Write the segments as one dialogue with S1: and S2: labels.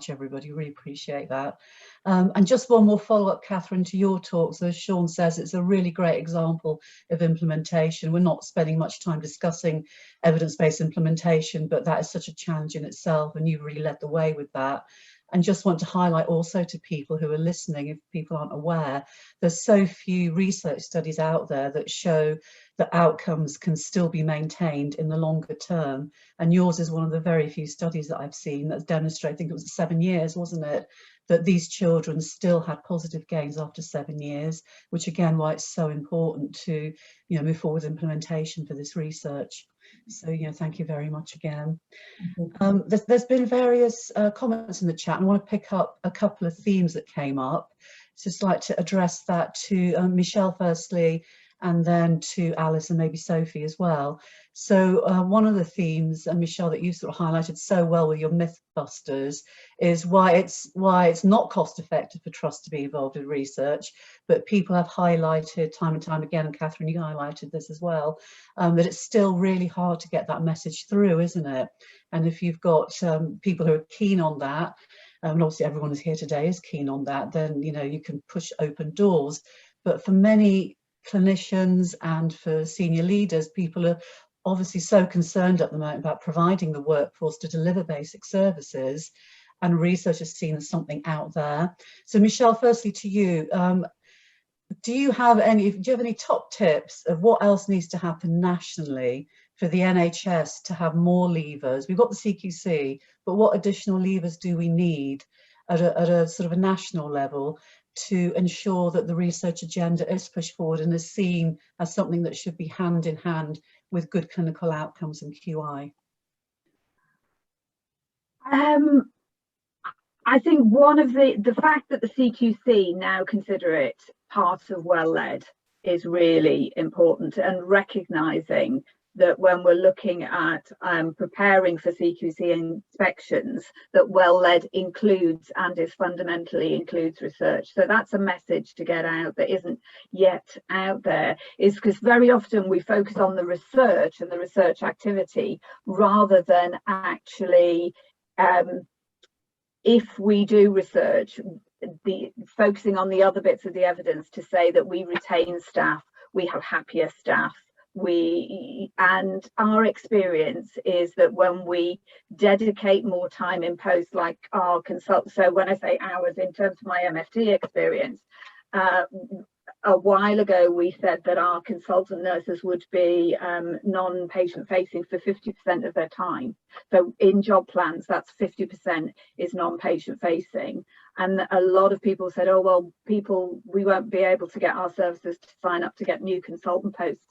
S1: everybody. Really appreciate that. And just one more follow-up, Catherine, to your talk. So as Sean says, it's a really great example of implementation. We're not spending much time discussing evidence-based implementation, but that is such a challenge in itself, and you've really led the way with that. And just want to highlight also to people who are listening, if people aren't aware, there's so few research studies out there that show that outcomes can still be maintained in the longer term. And yours is one of the very few studies that I've seen that's demonstrated, I think it was 7 years, wasn't it, that these children still had positive gains after 7 years, which again, why it's so important to, move forward with implementation for this research. So, thank you very much again. There's been various comments in the chat, and I want to pick up a couple of themes that came up. Just like to address that to Michelle firstly, and then to Alice and maybe Sophie as well. So one of the themes, Michelle, that you sort of highlighted so well with your Mythbusters is why it's not cost effective for trusts to be involved in research, but people have highlighted time and time again, and Catherine, you highlighted this as well, that it's still really hard to get that message through, isn't it? And if you've got people who are keen on that, and obviously everyone who's here today is keen on that, then you can push open doors. But for many clinicians and for senior leaders, people are obviously so concerned at the moment about providing the workforce to deliver basic services, and research is seen as something out there. So Michelle, firstly to you, do you have any top tips of what else needs to happen nationally for the NHS to have more levers? We've got the CQC, but what additional levers do we need at a sort of a national level to ensure that the research agenda is pushed forward and is seen as something that should be hand in hand with good clinical outcomes and QI?
S2: I think one of the fact that the CQC now consider it part of well-led is really important, and recognising that when we're looking at preparing for CQC inspections, that well-led includes and is fundamentally includes research. So that's a message to get out that isn't yet out there, is because very often we focus on the research and the research activity rather than actually, if we do research, focusing on the other bits of the evidence to say that we retain staff, we have happier staff. And our experience is that when we dedicate more time in posts like our consult, so when I say ours in terms of my MFT experience, a while ago we said that our consultant nurses would be non-patient facing for 50% of their time. So in job plans, that's 50% is non-patient facing. And a lot of people said, oh, well, we won't be able to get our services to sign up to get new consultant posts.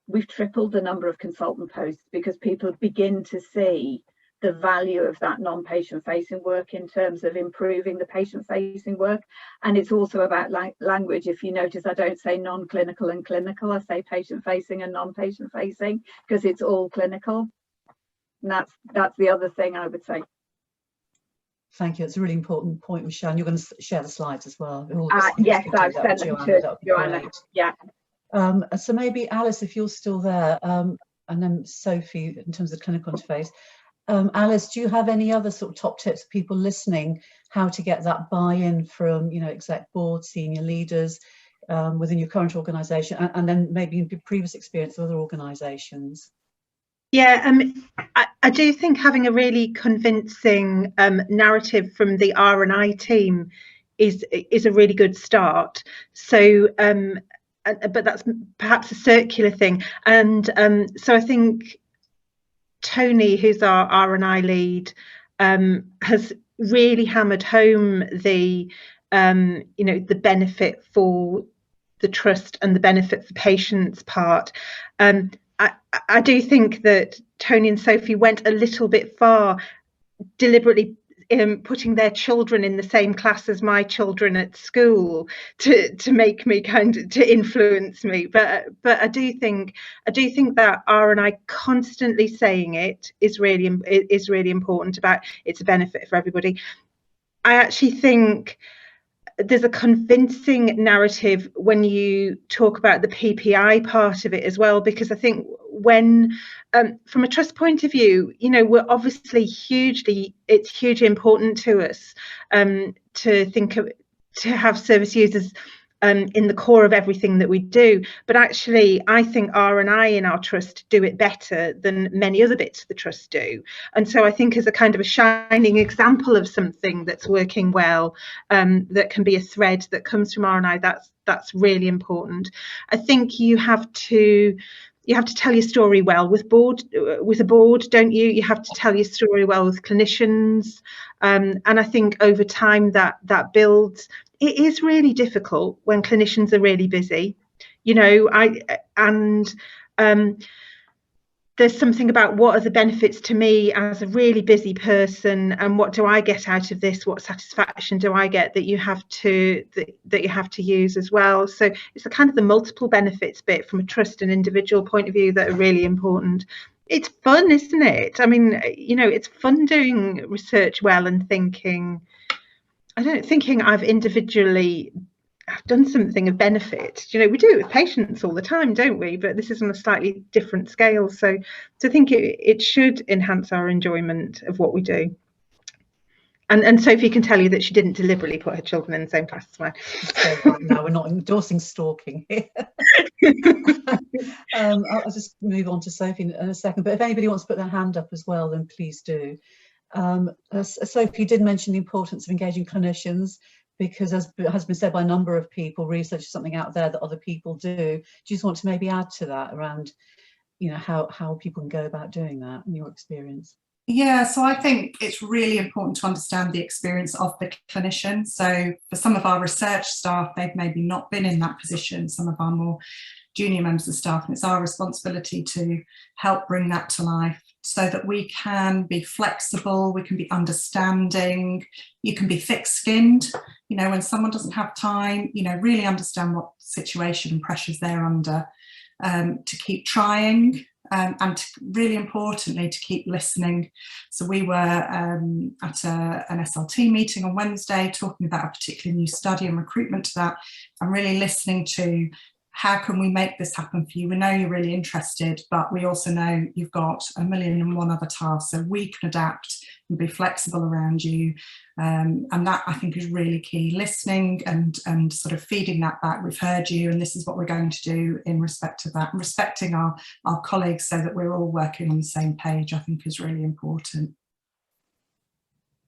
S2: We've tripled the number of consultant posts because people begin to see the value of that non-patient facing work in terms of improving the patient facing work. And it's also about language. If you notice, I don't say non-clinical and clinical, I say patient facing and non-patient facing, because it's all clinical. And that's the other thing I would say.
S1: Thank you. It's a really important point, Michelle. And you're going to share the slides as well.
S2: Yes, I've sent them to Joanna. Yeah.
S1: So maybe Alice, if you're still there, and then Sophie in terms of clinical interface. Alice, do you have any other sort of top tips for people listening, how to get that buy-in from exec board, senior leaders within your current organisation, and then maybe in previous experience of other organisations?
S3: Yeah, I do think having a really convincing narrative from the R&I team is a really good start. So but that's perhaps a circular thing, and so I think Tony, who's our R&I lead, has really hammered home the the benefit for the trust and the benefit for patients part. I do think that Tony and Sophie went a little bit far, deliberately putting their children in the same class as my children at school to make me to influence me. But I do think that R&I constantly saying it is really important about it's a benefit for everybody. I actually think there's a convincing narrative when you talk about the PPI part of it as well, because I think when from a trust point of view, you know, we're obviously it's hugely important to us to have service users in the core of everything that we do. But actually, I think R&I in our trust do it better than many other bits of the trust do. And so I think as a kind of a shining example of something that's working well, that can be a thread that comes from R&I, that's really important. I think you have to tell your story well with a board, don't you? You have to tell your story well with clinicians, and I think over time that builds. It is really difficult when clinicians are really busy, you know. There's something about what are the benefits to me as a really busy person, and what do I get out of this? What satisfaction do I get that you have to use as well? So it's the kind of the multiple benefits bit from a trust and individual point of view that are really important. It's fun, isn't it? I mean, you know, it's fun doing research well and thinking I've individually done something of benefit. You know, we do it with patients all the time, don't we? But this is on a slightly different scale. So I think it should enhance our enjoyment of what we do. And Sophie can tell you that she didn't deliberately put her children in the same class as mine.
S1: So right now we're not endorsing stalking here. I'll just move on to Sophie in a second. But if anybody wants to put their hand up as well, then please do. Sophie did mention the importance of engaging clinicians, because as has been said by a number of people, research is something out there that other people do. Do you just want to maybe add to that around, you know, how people can go about doing that in your experience?
S4: Yeah, so I think it's really important to understand the experience of the clinician. So for some of our research staff, they've maybe not been in that position, some of our more junior members of staff, and it's our responsibility to help bring that to life so that we can be flexible, we can be understanding, you can be thick-skinned, you know, when someone doesn't have time, you know, really understand what situation and pressures they're under, to keep trying, and really importantly, to keep listening. So we were at an SLT meeting on Wednesday talking about a particular new study and recruitment to that, and really listening to how can we make this happen for you? We know you're really interested, but we also know you've got 1,000,001 other tasks, so we can adapt and be flexible around you. And that, I think, is really key. Listening and sort of feeding that back. We've heard you, and this is what we're going to do in respect of that. And respecting our colleagues so that we're all working on the same page, I think, is really important.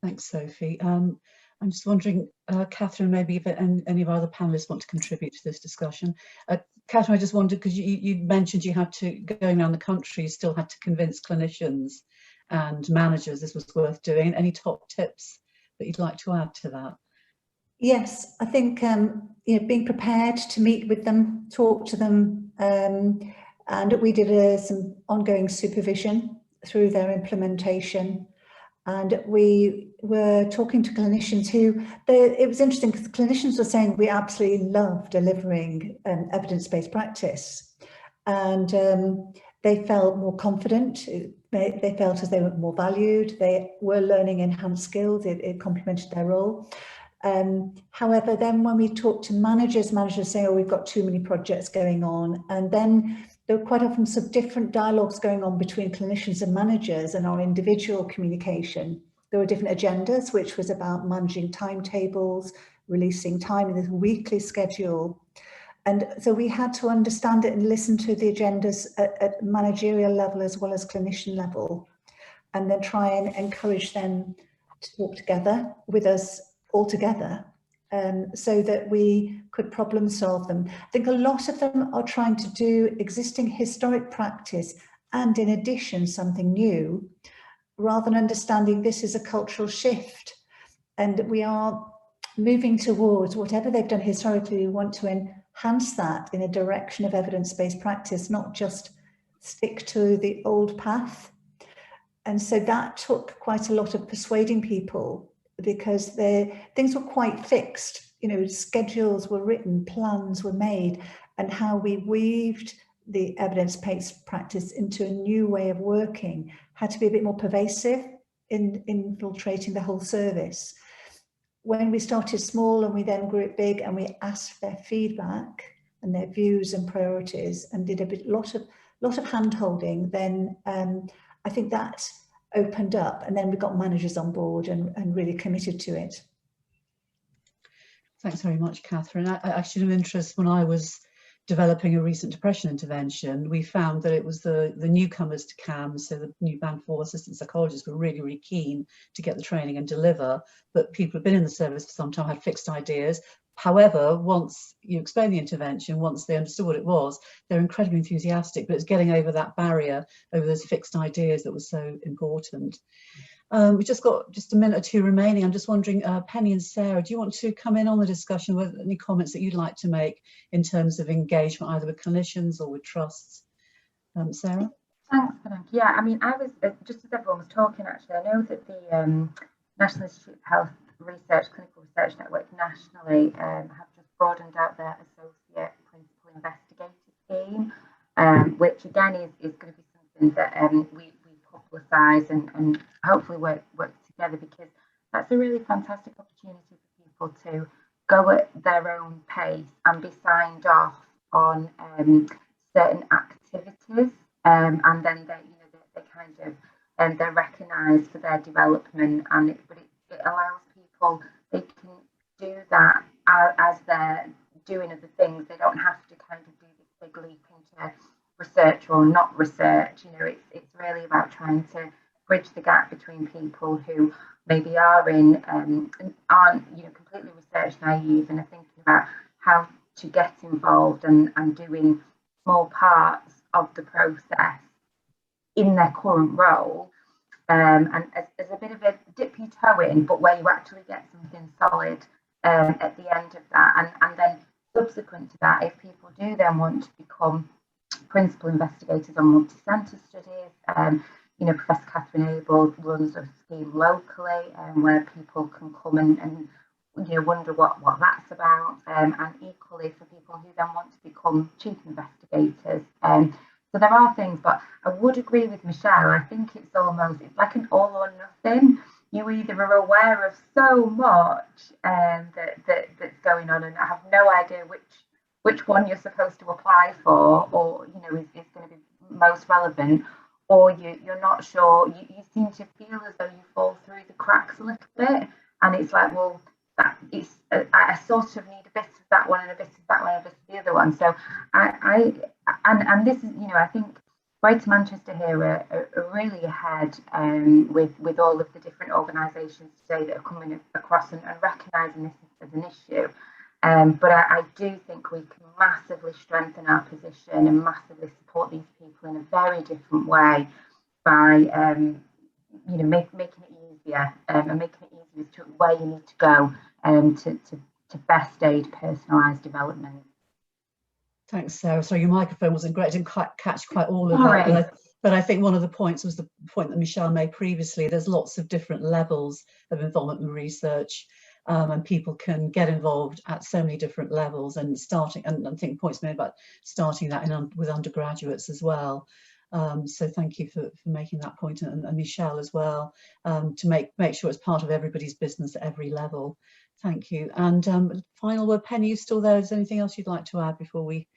S1: Thanks, Sophie. I'm just wondering, Catherine, maybe if any of our other panelists want to contribute to this discussion. Catherine, I just wondered, because you mentioned you had to, going around the country, you still had to convince clinicians and managers this was worth doing. Any top tips that you'd like to add to that?
S5: Yes, I think you know, being prepared to meet with them, talk to them, and we did some ongoing supervision through their implementation. And we were talking to clinicians it was interesting because the clinicians were saying we absolutely love delivering evidence-based practice. And they felt more confident, they felt as they were more valued, they were learning enhanced skills, it complemented their role. However, then when we talked to managers say, oh, we've got too many projects going on. And then there were quite often some different dialogues going on between clinicians and managers and our individual communication. There were different agendas, which was about managing timetables, releasing time in the weekly schedule. And so we had to understand it and listen to the agendas at managerial level as well as clinician level, and then try and encourage them to work together with us all together, so that we could problem solve them. I think a lot of them are trying to do existing historic practice and in addition something new, rather than understanding this is a cultural shift and we are moving towards whatever they've done historically. We want to enhance that in a direction of evidence-based practice, not just stick to the old path. And so that took quite a lot of persuading people, because things were quite fixed. You know, schedules were written, plans were made, and how we weaved the evidence-based practice into a new way of working had to be a bit more pervasive in infiltrating the whole service. When we started small and we then grew it big, and we asked their feedback and their views and priorities, and did a lot of lot of hand-holding, then I think that opened up, and then we got managers on board and really committed to it.
S1: Thanks very much, Catherine. Actually, of interest, when I was developing a recent depression intervention, we found that it was the newcomers to CAMS, so the new Band 4 assistant psychologists were really, really keen to get the training and deliver, but people who've been in the service for some time had fixed ideas. However, once you explain the intervention, once they understood what it was, they're incredibly enthusiastic, but it's getting over that barrier, over those fixed ideas that was so important. We've just got just a minute or two remaining. I'm just wondering, Penny and Sarah, do you want to come in on the discussion with any comments that you'd like to make in terms of engagement, either with clinicians or with trusts? Sarah?
S6: Thanks, Penny. Yeah, I mean, I was, just as everyone was talking, actually, I know that the National Institute of Health Research, Clinical Research Network nationally have just broadened out their Associate Principal Investigator scheme, which again is going to be something that we publicise and hopefully work together, because that's a really fantastic opportunity for people to go at their own pace and be signed off on certain activities, and then they kind of they're recognised for their development, and it allows people, they can do that as they're doing other things. They don't have to kind of do this big leap into research or not research. It's really about trying to bridge the gap between people who maybe are in aren't completely research naive and are thinking about how to get involved and doing small parts of the process in their current role, and as a bit of a dip your toe in, but where you actually get something solid at the end of that, and then subsequent to that, if people do then want to become principal investigators on multi-centre studies, Professor Catherine Abel runs a scheme locally where people can come and wonder what that's about, and equally for people who then want to become chief investigators. So there are things, but I would agree with Michelle. I think it's like an all or nothing. You either are aware of so much that's going on and have no idea which one you're supposed to apply for, or is going to be most relevant, or you're not sure. You seem to feel as though you fall through the cracks a little bit, and it's like, well, I sort of need a bit of that one and a bit of that one and a bit of the other one. So and this is, I think Greater Manchester here are really ahead with all of the different organisations today that are coming across and recognising this as an issue. But I do think we can massively strengthen our position and massively support these people in a very different way by making it easier and making it easier to where you need to go to best aid personalised development.
S1: Thanks, Sarah. So your microphone wasn't great. I didn't quite catch all of that. But I think one of the points was the point that Michelle made previously. There's lots of different levels of involvement in research, and people can get involved at so many different levels, and I think points made about starting that with undergraduates as well. So thank you for making that point, and Michelle as well, to make sure it's part of everybody's business at every level. Thank you. And final word, Penny, you still there? Is there anything else you'd like to add before we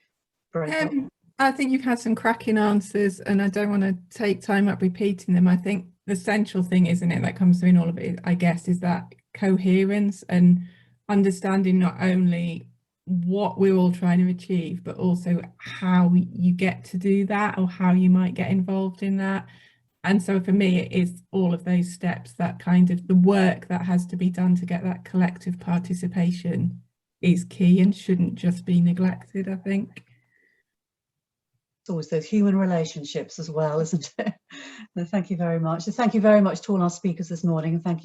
S1: break up?
S7: I think you've had some cracking answers, and I don't want to take time up repeating them. I think the central thing, isn't it, that comes through in all of it, I guess, is that coherence and understanding not only what we're all trying to achieve, but also how you get to do that, or how you might get involved in that. And so for me, it is all of those steps, that kind of the work that has to be done to get that collective participation is key and shouldn't just be neglected, I think.
S1: It's always those human relationships as well, isn't it? Thank you very much. So thank you very much to all our speakers this morning, and thank you